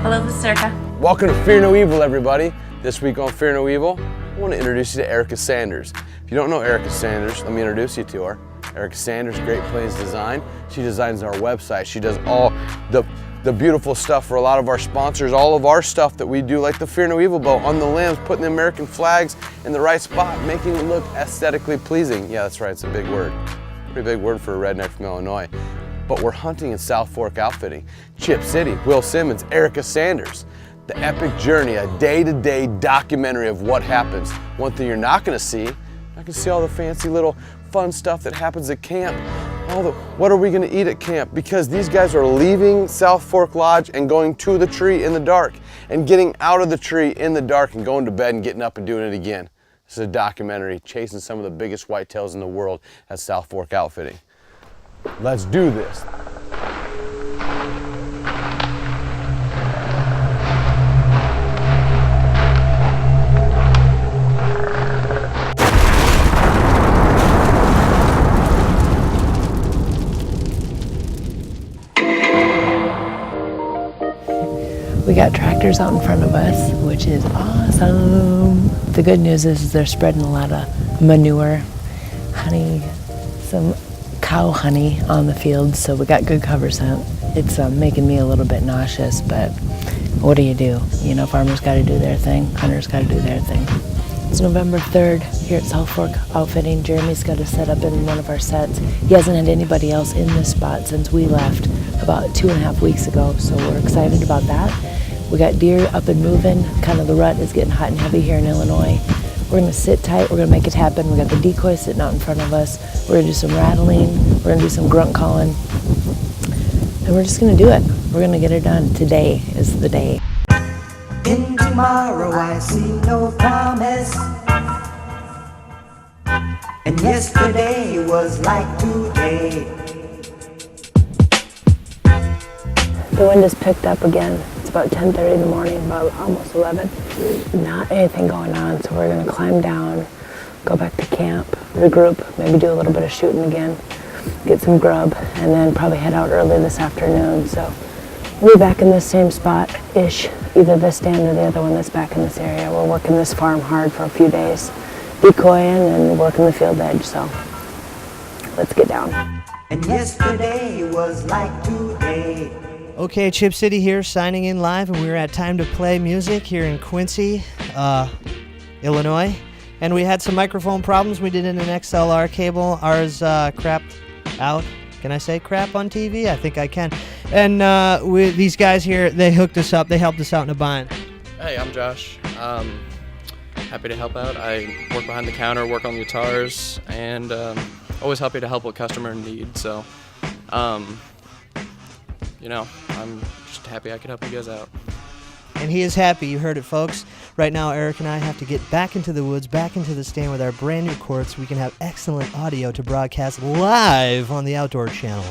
Hello, this is ARIKA. Welcome to Fear No Evil, everybody. This week on Fear No Evil, I want to introduce you to ARIKA Sanders. If you don't know ARIKA Sanders, let me introduce you to her. ARIKA Sanders, Great Plains Design. She designs our website. She does all the beautiful stuff for a lot of our sponsors, all of our stuff that we do, like the Fear No Evil boat on the limbs, putting the American flags in the right spot, making it look aesthetically pleasing. Yeah, that's right, it's a big word. Pretty big word for a redneck from Illinois. But we're hunting in South Fork Outfitting. Chip City, Will Simmons, ARIKA Sanders. The epic journey, a day-to-day documentary of what happens. One thing you're not gonna see, I can see all the fancy little fun stuff that happens at camp. What are we gonna eat at camp? Because these guys are leaving South Fork Lodge and going to the tree in the dark and getting out of the tree in the dark and going to bed and getting up and doing it again. This is a documentary chasing some of the biggest whitetails in the world at South Fork Outfitting. Let's do this. We got tractors out in front of us, which is awesome. The good news is they're spreading a lot of manure, honey, some cow honey on the field, so we got good cover scent. It's making me a little bit nauseous, but what do? You know, farmers got to do their thing, hunters got to do their thing. It's November 3rd here at South Fork Outfitting. Jeremy's got us set up in one of our sets. He hasn't had anybody else in this spot since we left about 2.5 weeks ago, so we're excited about that. We got deer up and moving. Kind of the rut is getting hot and heavy here in Illinois. We're gonna sit tight, we're gonna make it happen. We got the decoy sitting out in front of us. We're gonna do some rattling, we're gonna do some grunt calling, and we're just gonna do it. We're gonna get it done. Today is the day. In tomorrow I see no promise, and yesterday was like today. The wind has picked up again. It's about 10:30 in the morning, about almost 11. Not anything going on, so we're gonna climb down, go back to camp, regroup, maybe do a little bit of shooting again, get some grub, and then probably head out early this afternoon. So we'll be back in this same spot-ish, either this stand or the other one that's back in this area. We're working this farm hard for a few days, decoying and working the field edge, so let's get down. And yesterday was like today. Okay, Chip City here, signing in live, and we're at Time to Play Music here in Quincy, Illinois. And we had some microphone problems. We did an XLR cable. Ours crapped out. Can I say crap on TV? I think I can. And these guys here, they hooked us up. They helped us out in a bind. Hey, I'm Josh. Happy to help out. I work behind the counter, work on guitars, and always happy to help a customer in need. So, you know, I'm just happy I could help you guys out. And he is happy. You heard it, folks. Right now, Eric and I have to get back into the woods, back into the stand with our brand new court so we can have excellent audio to broadcast live on the Outdoor Channel.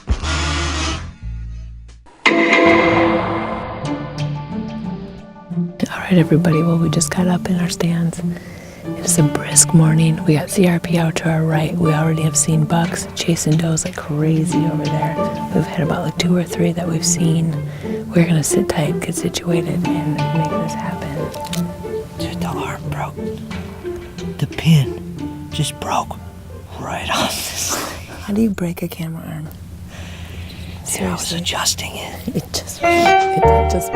All right, everybody. Well, we just got up in our stands. It's a brisk morning. We got CRP out to our right. We already have seen bucks chasing does like crazy over there. We've had about like 2 or 3 that we've seen. We're gonna sit tight, get situated, and make this happen. Dude, the arm broke. The pin just broke right off this thing. How do you break a camera arm? Seriously. I was adjusting it. It just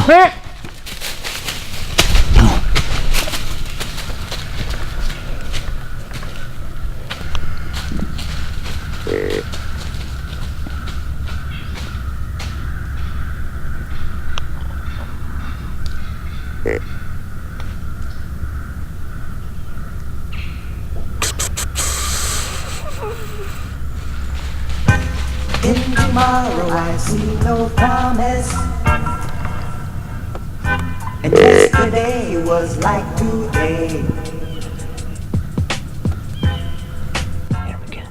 In tomorrow I see no promise, and yesterday was like today. Here we go.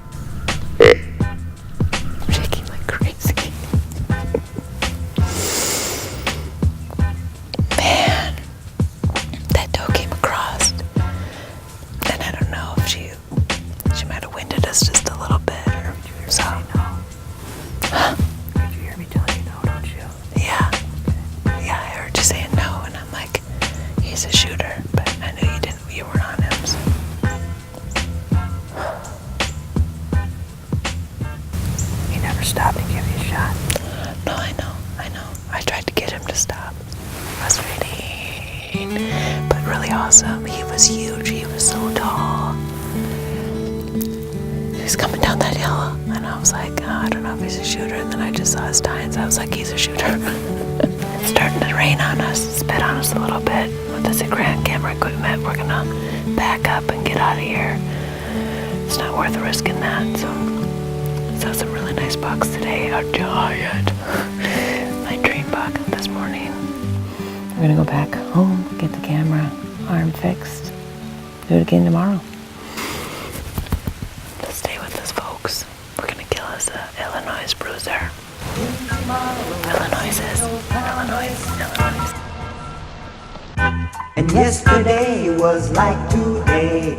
I'm shaking like crazy. Man, that doe came across, and I don't know if she might have winded us just a little bit. So. Did you hear me telling you no, don't you? Yeah. Yeah, I heard you saying no, and I'm like, he's a shooter, but I knew you weren't on him, so. He never stopped to give you a shot. No, I know. I tried to get him to stop. Frustrating, but really awesome. He was huge, he was so tall. He was coming down that hill, and I was like, oh, I don't know if he's a shooter, and then I just saw his tines. I was like, he's a shooter. It's starting to rain on us, spit on us a little bit. With this grand camera equipment, we're gonna back up and get out of here. It's not worth risking that, so. Saw some really nice bucks today, a giant. My dream buck this morning. We're gonna go back home, get the camera arm fixed, do it again tomorrow. Let's stay with us, folks. We're gonna kill us a Illinois bruiser. Illinois. And yesterday was like today.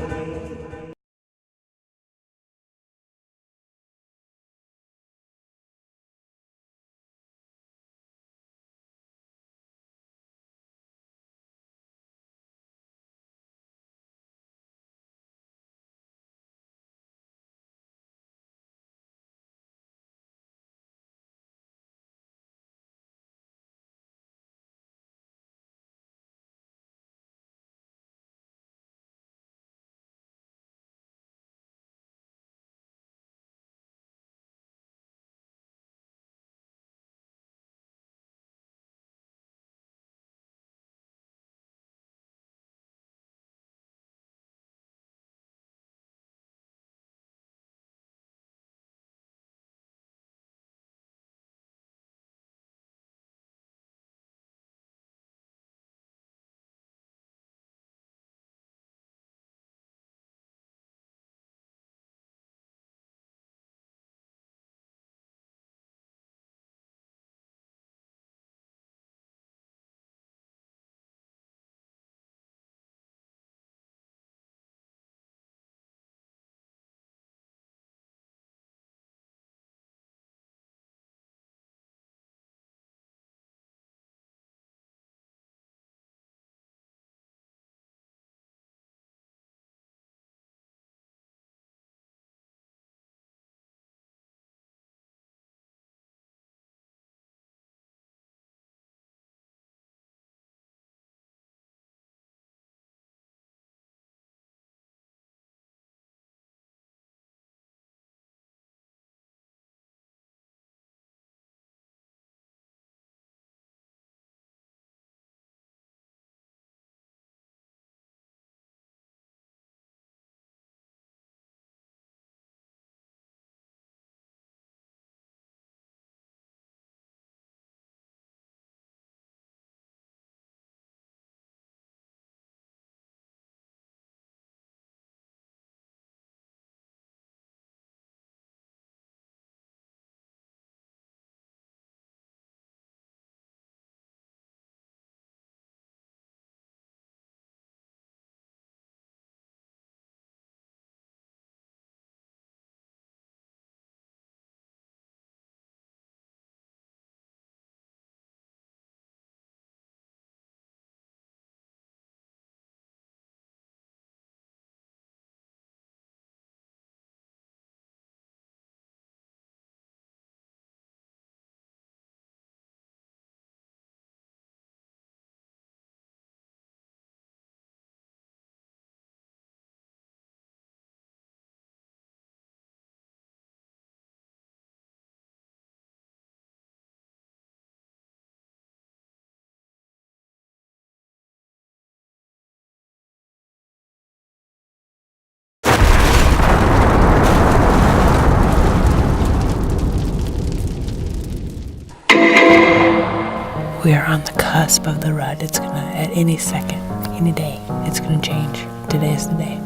We are on the cusp of the rut. It's gonna, at any second, any day, it's gonna change. Today's the day.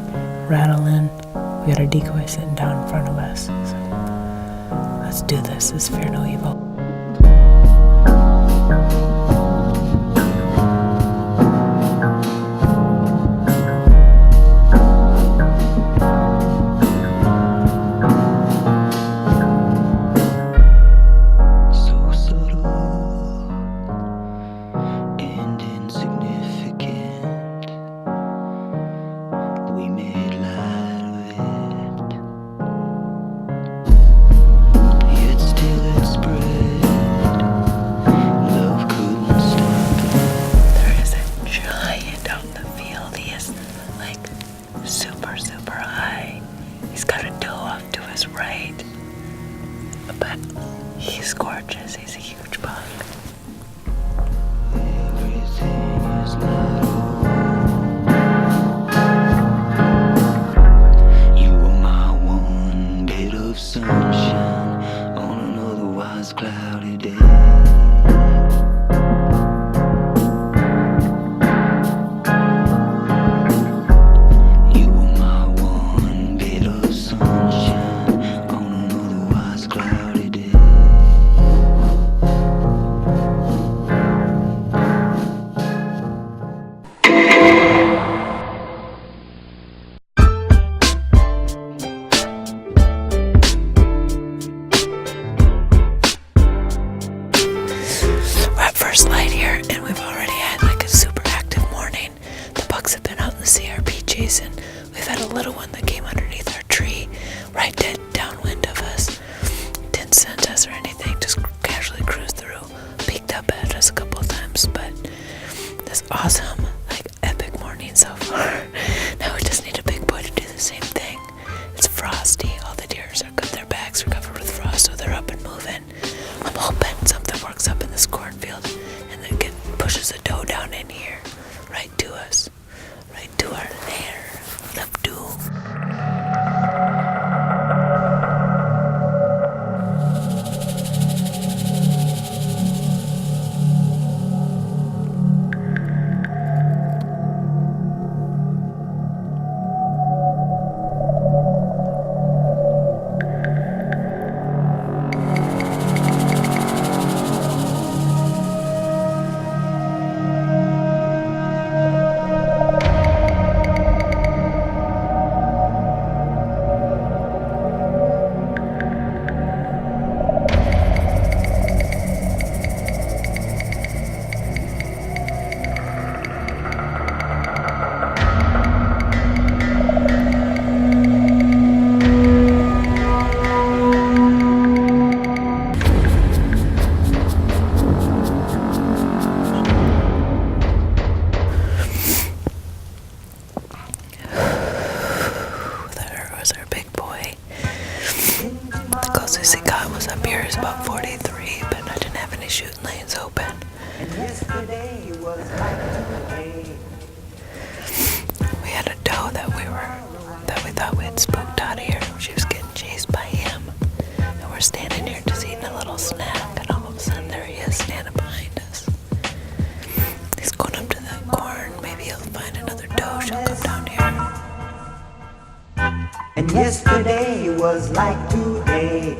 Rattle in. We got our decoy sitting down in front of us. So let's do this. This is Fear No Evil. Super high. He's got a doe off to his right. But he's gorgeous. He's a huge buck. You were my one bit of sunshine on an otherwise cloudy day. First light here, and we've already had like a super active morning. The bucks have been out in the CRP chasing. We've had a little one that came underneath our tree, right dead downwind of us. Didn't sense us or anything, just casually cruised through, peeked up at us a couple of times, but this awesome, like epic morning so far. Now we just need a big boy to do the same thing. It's frosty, all the deers are good, their backs are covered with frost, so they're up and moving. I'm hoping something works up in this cornfield and then pushes a doe down in here, right to us, right to our lair of doom. Closest it got was up here is about 43, but I didn't have any shooting lanes open. We had a doe that we thought we had spooked out of here. She was getting chased by him, and we're standing here just eating a little snack, and all of a sudden there he is standing behind us. He's going up to the corn. Maybe he'll find another doe. She'll come down here. And yesterday was like today.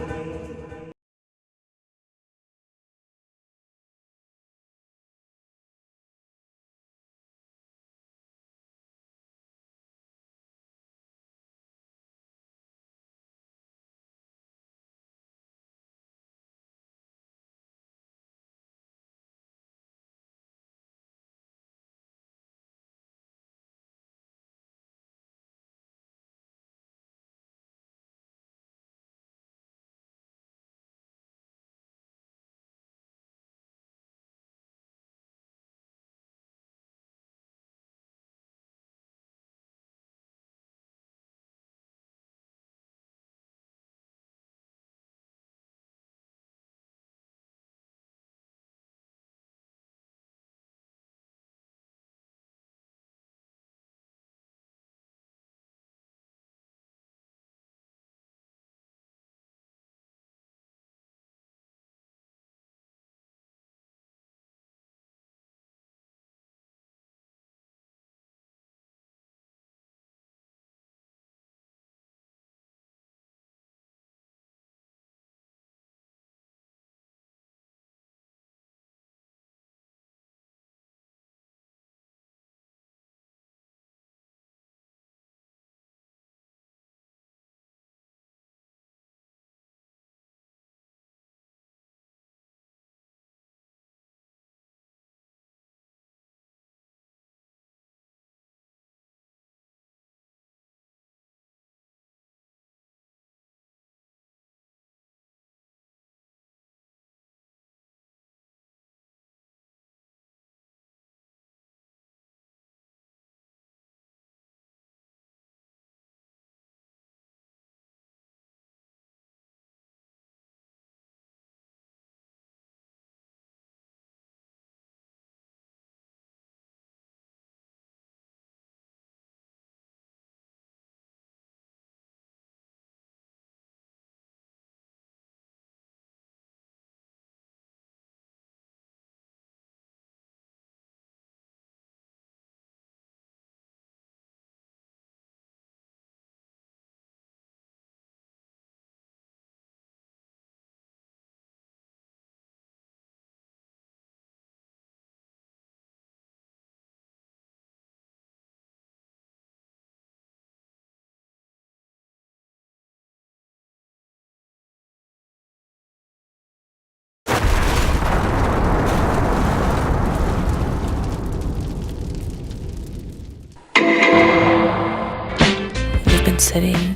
sitting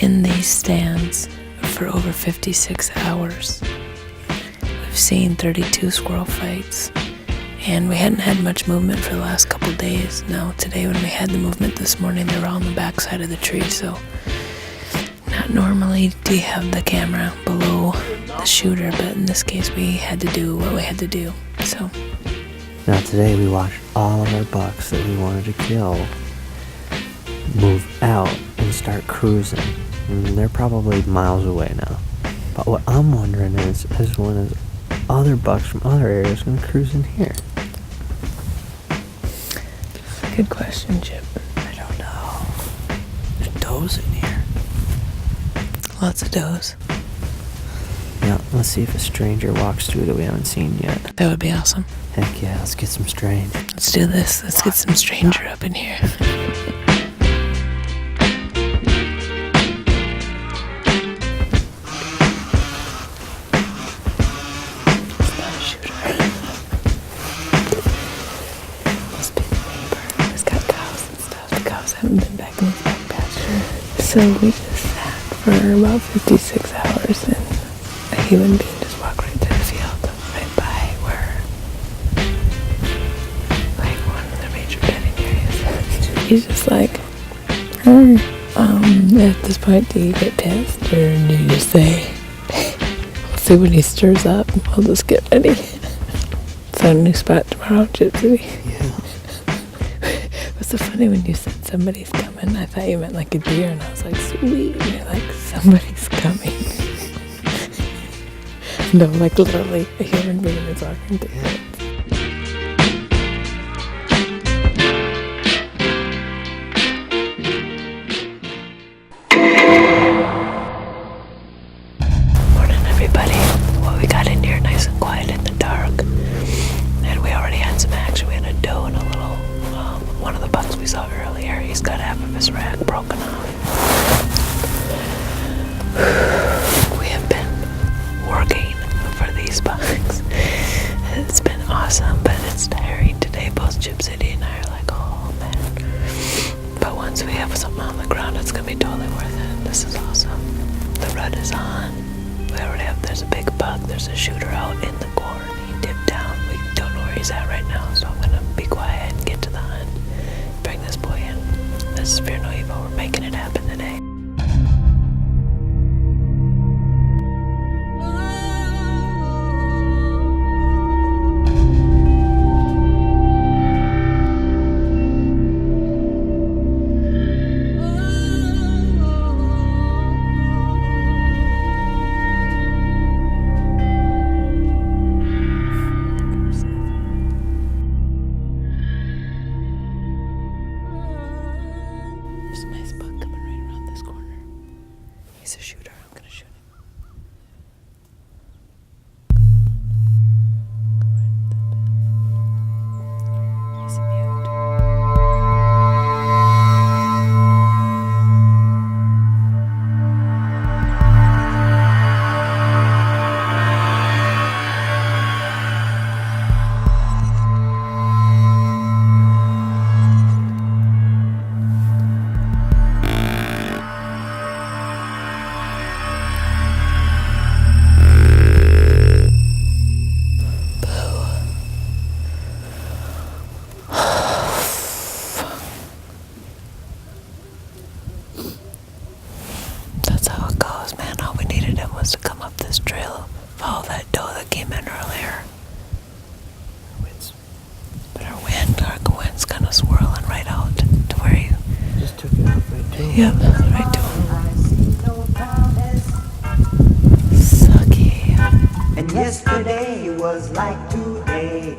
in these stands for over 56 hours. We've seen 32 squirrel fights, and we hadn't had much movement for the last couple days. Now today when we had the movement this morning, they were all on the back side of the tree, so not normally do you have the camera below the shooter, but in this case we had to do what we had to do. So Now today we watched all of our bucks that we wanted to kill move out and start cruising. And they're probably miles away now. But what I'm wondering is one of the other bucks from other areas going to cruise in here? good question, Chip. I don't know. There's does in here. Lots of does. Yeah, let's see if a stranger walks through that we haven't seen yet. That would be awesome. Heck yeah, let's get some strange. Let's do this. Let's get some stranger up in here. Haven't been back in his back pasture. So we just sat for about 56 hours and a human being just walked right through the field, right by where, like, one of the major bedding areas. He's just like, at this point, do you get pissed or do you just say, we'll see when he stirs up, we'll just get ready. It's our new spot tomorrow, Chip City. Yeah. It was so funny when you said somebody's coming. I thought you meant like a deer, and I was like, sweet. And you're like, somebody's coming. No, like literally a human being is walking through it. Morning, everybody. Well, we got in here nice and quiet in the dark, and we already had some action. We had a doe and a little one of the bucks we saw earlier. He's got half of his rack broken off. We have been working for these bucks. It's been awesome, but it's tiring today. Both Chip City and I are like, oh man. But once we have something on the ground, it's gonna be totally worth it. This is awesome. The rut is on. We already have, there's a big buck. There's a shooter out in the corn. He dipped down. We don't know where he's at right now, so I'm gonna be quiet and get to the hunt. Bring this boy in. This is Fear No Evil. We're making it happen today. There's a nice buck coming right around this corner. He's a shooter. I'm gonna shoot him. He's a mute. That's how it goes, man. All we needed him was to come up this trail, follow that doe that came in earlier. But our wind's kind of swirling right out to where you Just took it off right to him. Yep, right to him. I see no promise. Sucky. And yesterday was like today.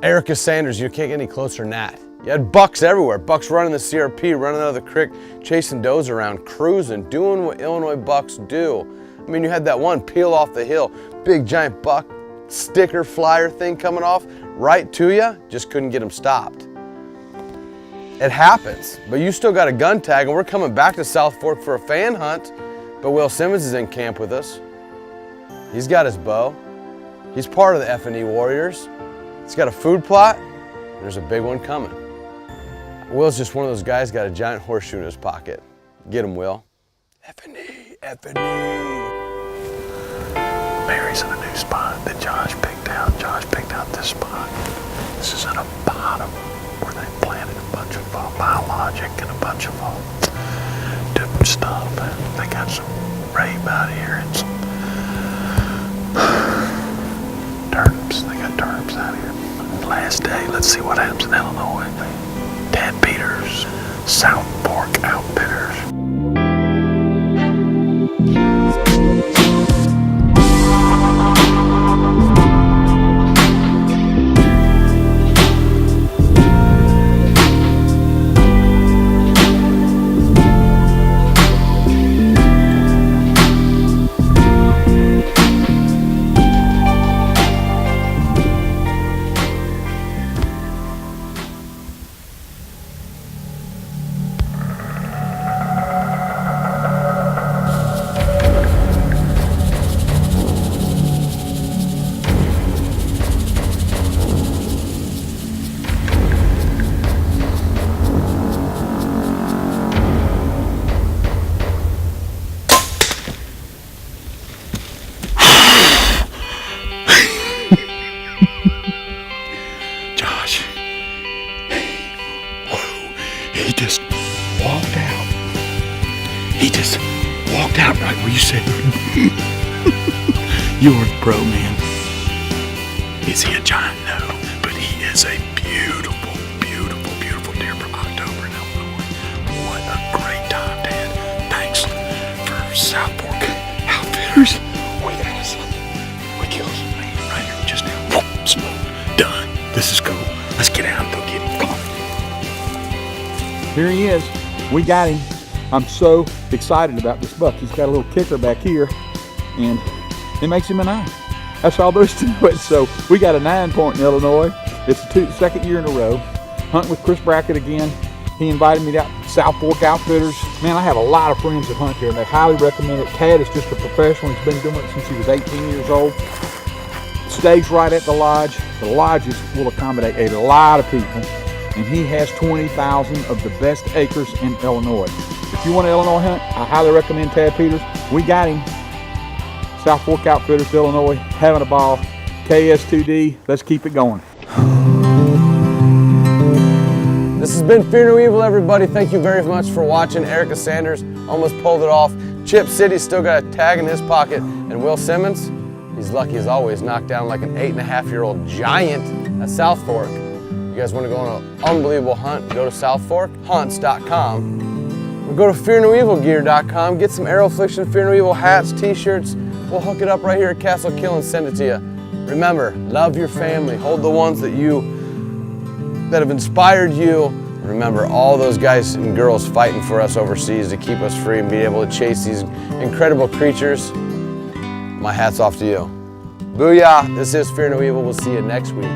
ARIKA Sanders, you can't get any closer than that. You had bucks everywhere. Bucks running the CRP, running out of the creek, chasing does around, cruising, doing what Illinois bucks do. I mean, you had that one peel off the hill, big giant buck, sticker flyer thing coming off right to you, just couldn't get him stopped. It happens, but you still got a gun tag, and we're coming back to South Fork for a fan hunt, but Will Simmons is in camp with us. He's got his bow. He's part of the F&E Warriors. He's got a food plot. There's a big one coming. Will's just one of those guys, got a giant horseshoe in his pocket. Get him, Will. F&E, F&E. Mary's in a new spot that Josh picked out. Josh picked out this spot. This is in a bottom where they planted a bunch of biologic and a bunch of different stuff. And they got some rape out here and some turnips. They got turnips out here. Last day, let's see what happens in Illinois. Tad Peters, South Fork Outfitters. He just walked out right where you said, you're the pro, man. Is he a giant? No, but he is a beautiful, beautiful, beautiful deer from October in Illinois. What a great time, Dad. Thanks for South Fork Outfitters. We got us. We killed some man right here just now. Whoop, smoke. Done. This is cool. Let's get out and go get him. Come on. Here he is. We got him. I'm so excited about this buck. He's got a little kicker back here, and it makes him a 9. That's all there is to it. So we got a 9 point in Illinois. It's the second year in a row. Hunting with Chris Brackett again. He invited me out to South Fork Outfitters. Man, I have a lot of friends that hunt here, and they highly recommend it. Tad is just a professional. He's been doing it since he was 18 years old. Stays right at the lodge. The lodges will accommodate a lot of people, and he has 20,000 of the best acres in Illinois. If you want an Illinois hunt, I highly recommend Tad Peters. We got him. South Fork Outfitters, Illinois, having a ball. KS2D, let's keep it going. This has been Fear No Evil, everybody. Thank you very much for watching. ARIKA Sanders almost pulled it off. Chip City's still got a tag in his pocket. And Will Simmons, he's lucky as always, knocked down like an 8.5-year-old giant at South Fork. You guys want to go on an unbelievable hunt, go to southforkhunts.com. Or go to fearnoevilgear.com, get some Arrow Affliction Fear No Evil hats, t-shirts. We'll hook it up right here at Castle Kill and send it to you. Remember, love your family. Hold the ones that have inspired you. Remember all those guys and girls fighting for us overseas to keep us free and be able to chase these incredible creatures. My hat's off to you. Booyah, this is Fear No Evil. We'll see you next week.